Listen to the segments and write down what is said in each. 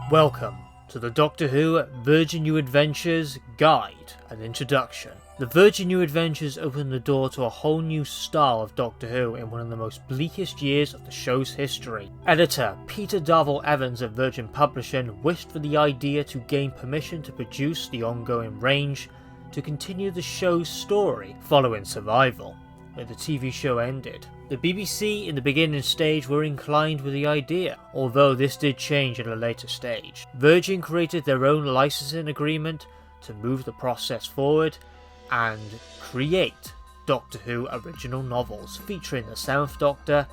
Welcome to the Doctor Who Virgin New Adventures Guide and Introduction. The Virgin New Adventures opened the door to a whole new style of Doctor Who in one of the most bleakest years of the show's history. Editor Peter Darvell Evans of Virgin Publishing wished for the idea to gain permission to produce the ongoing range to continue the show's story following Survival, where the TV show ended. The BBC in the beginning stage were inclined with the idea, although this did change at a later stage. Virgin created their own licensing agreement to move the process forward and create Doctor Who original novels featuring the 7th Doctor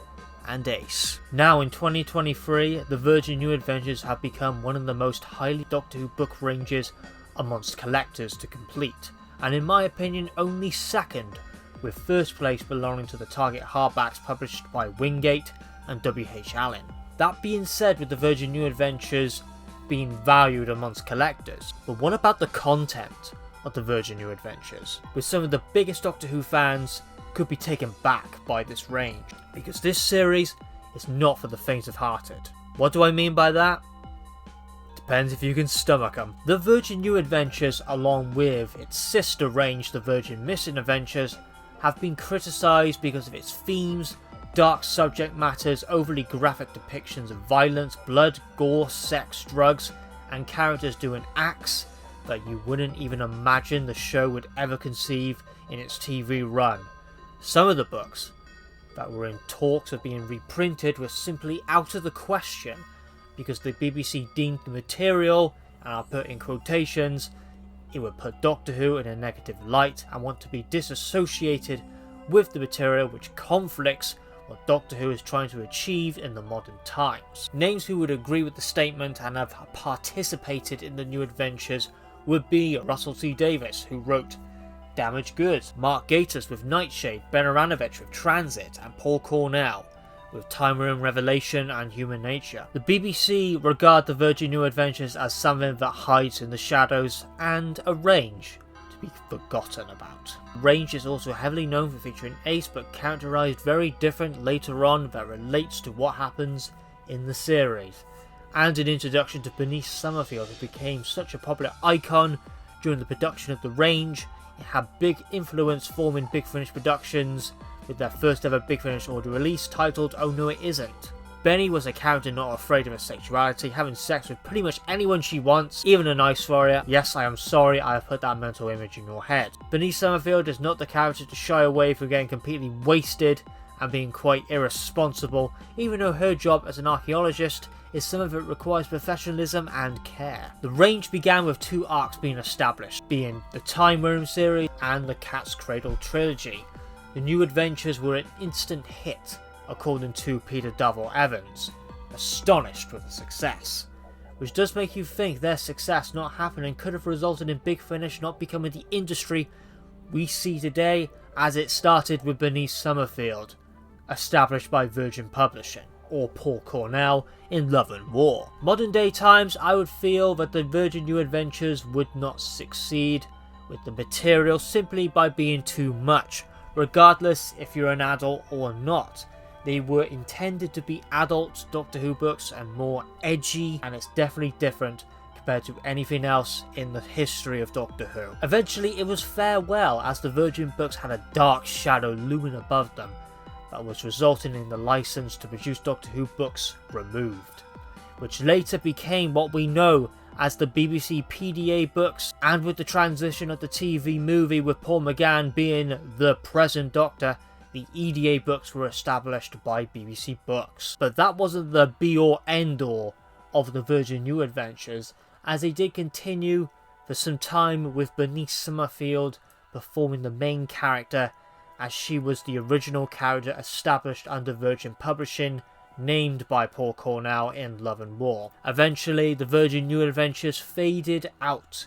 and Ace. Now in 2023, the Virgin New Adventures have become one of the most highly Doctor Who book ranges amongst collectors to complete, and in my opinion only second, with first place belonging to the Target hardbacks published by Wingate and W.H. Allen. That being said, with the Virgin New Adventures being valued amongst collectors, but what about the content of the Virgin New Adventures? With some of the biggest Doctor Who fans could be taken back by this range, because this series is not for the faint-of-hearted. What do I mean by that? Depends if you can stomach them. The Virgin New Adventures, along with its sister range, the Virgin Missing Adventures, have been criticised because of its themes, dark subject matters, overly graphic depictions of violence, blood, gore, sex, drugs, and characters doing acts that you wouldn't even imagine the show would ever conceive in its TV run. Some of the books that were in talks of being reprinted were simply out of the question because the BBC deemed the material, and I'll put in quotations, it would put Doctor Who in a negative light and want to be disassociated with the material which conflicts what Doctor Who is trying to achieve in the modern times. Names who would agree with the statement and have participated in the New Adventures would be Russell T Davies, who wrote Damaged Goods, Mark Gatiss with Nightshade, Ben Aranovich with Transit, and Paul Cornell with Timewyrm, Revelation and Human Nature. The BBC regard the Virgin New Adventures as something that hides in the shadows and a range to be forgotten about. The range is also heavily known for featuring Ace, but characterised very different later on that relates to what happens in the series, and an introduction to Bernice Summerfield, who became such a popular icon during the production of the range. It had big influence forming Big Finish Productions with their first ever Big Finish audio release titled Oh No It Isn't. Benny was a character not afraid of her sexuality, having sex with pretty much anyone she wants, even a nice warrior. Yes, I am sorry I have put that mental image in your head. Bernice Summerfield is not the character to shy away from getting completely wasted and being quite irresponsible, even though her job as an archaeologist is something that requires professionalism and care. The range began with two arcs being established, being the Timewyrm series and the Cat's Cradle trilogy. The New Adventures were an instant hit, according to Peter Darvell Evans, astonished with the success, which does make you think their success not happening could have resulted in Big Finish not becoming the industry we see today, as it started with Bernice Summerfield, established by Virgin Publishing, or Paul Cornell in Love and War. Modern day times, I would feel that the Virgin New Adventures would not succeed with the material simply by being too much, regardless if you're an adult or not. They were intended to be adult Doctor Who books and more edgy, and it's definitely different compared to anything else in the history of Doctor Who. Eventually it was farewell, as the Virgin books had a dark shadow looming above them that was resulting in the license to produce Doctor Who books removed, which later became what we know as the BBC PDA books, and with the transition of the TV movie with Paul McGann being the present Doctor, the EDA books were established by BBC Books. But that wasn't the be or end all of the Virgin New Adventures, as they did continue for some time with Bernice Summerfield performing the main character, as she was the original character established under Virgin Publishing, named by Paul Cornell in Love and War. Eventually, the Virgin New Adventures faded out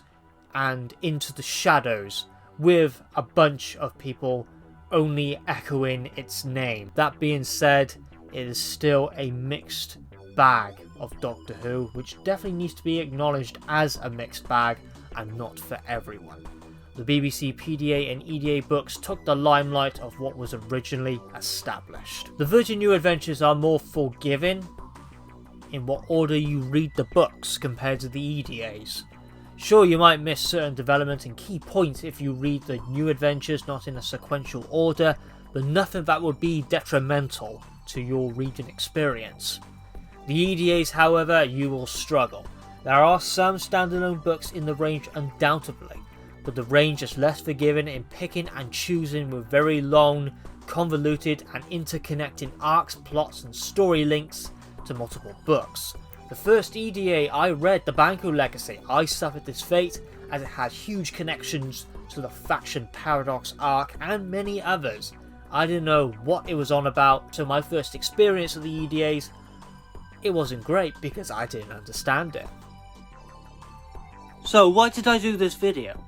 and into the shadows, with a bunch of people only echoing its name. That being said, it is still a mixed bag of Doctor Who, which definitely needs to be acknowledged as a mixed bag and not for everyone. The BBC PDA and EDA books took the limelight of what was originally established. The Virgin New Adventures are more forgiving in what order you read the books compared to the EDAs. Sure, you might miss certain development and key points if you read the new adventures not in a sequential order, but nothing that would be detrimental to your reading experience. The EDAs, however, you will struggle. There are some standalone books in the range undoubtedly, but the range is less forgiving in picking and choosing with very long, convoluted and interconnecting arcs, plots and story links to multiple books. The first EDA I read, The Banco Legacy, I suffered this fate as it had huge connections to the Faction Paradox arc and many others. I didn't know what it was on about, so my first experience of the EDAs, it wasn't great because I didn't understand it. So why did I do this video?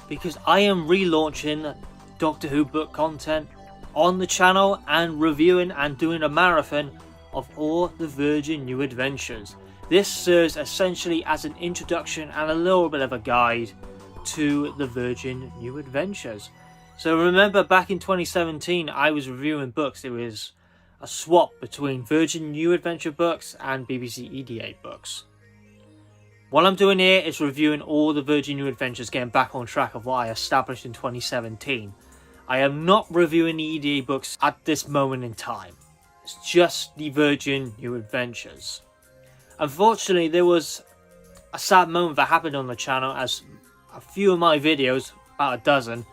Because I am relaunching Doctor Who book content on the channel and reviewing and doing a marathon of all the Virgin New Adventures. This serves essentially as an introduction and a little bit of a guide to the Virgin New Adventures. So remember back in 2017 I was reviewing books. It was a swap between Virgin New Adventure books and BBC EDA books. What I'm doing here is reviewing all the Virgin New Adventures, getting back on track of what I established in 2017. I am not reviewing the EDA books at this moment in time. It's just the Virgin New Adventures. Unfortunately, there was a sad moment that happened on the channel as a few of my videos, about a dozen,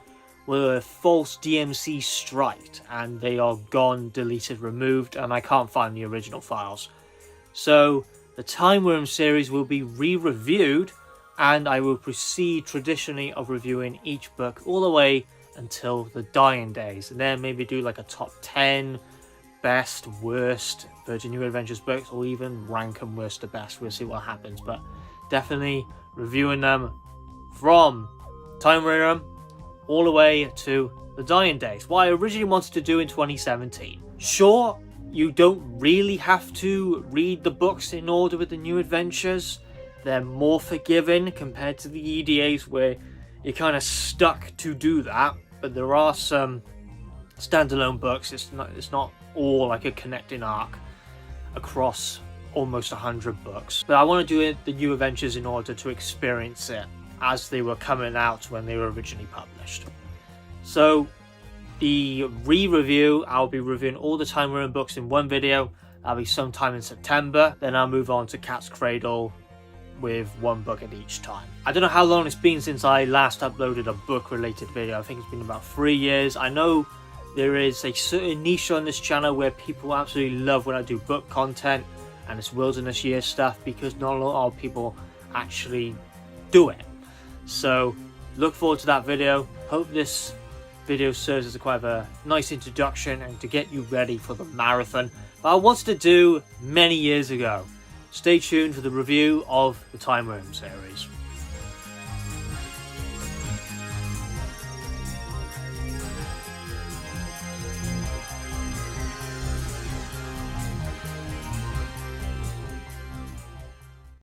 were false DMC striked and they are gone, deleted, removed, and I can't find the original files. So the Timewyrm series will be re-reviewed and I will proceed traditionally of reviewing each book all the way until the dying days, and then maybe do like a top 10 best, worst Virgin New Adventures books, or even rank them worst to best. We'll see what happens, but definitely reviewing them from Timewyrm all the way to the dying days. What I originally wanted to do in 2017. Sure, you don't really have to read the books in order with the New Adventures. They're more forgiving compared to the EDAs where you're kind of stuck to do that, but there are some standalone books. It's not all like a connecting arc across almost 100 books. But I want to do it, the New Adventures, in order to experience it as they were coming out when they were originally published. So the re-review, I'll be reviewing all the Timewyrm books in one video. That'll be sometime in September. Then I'll move on to Cat's Cradle with one book at each time. I don't know how long it's been since I last uploaded a book related video. I think it's been about 3 years. I know there is a certain niche on this channel where people absolutely love when I do book content and it's wilderness year stuff, because not a lot of people actually do it. So look forward to that video. Hope this video serves as quite a nice introduction and to get you ready for the marathon that I wanted to do many years ago. Stay tuned for the review of the Timewyrm series.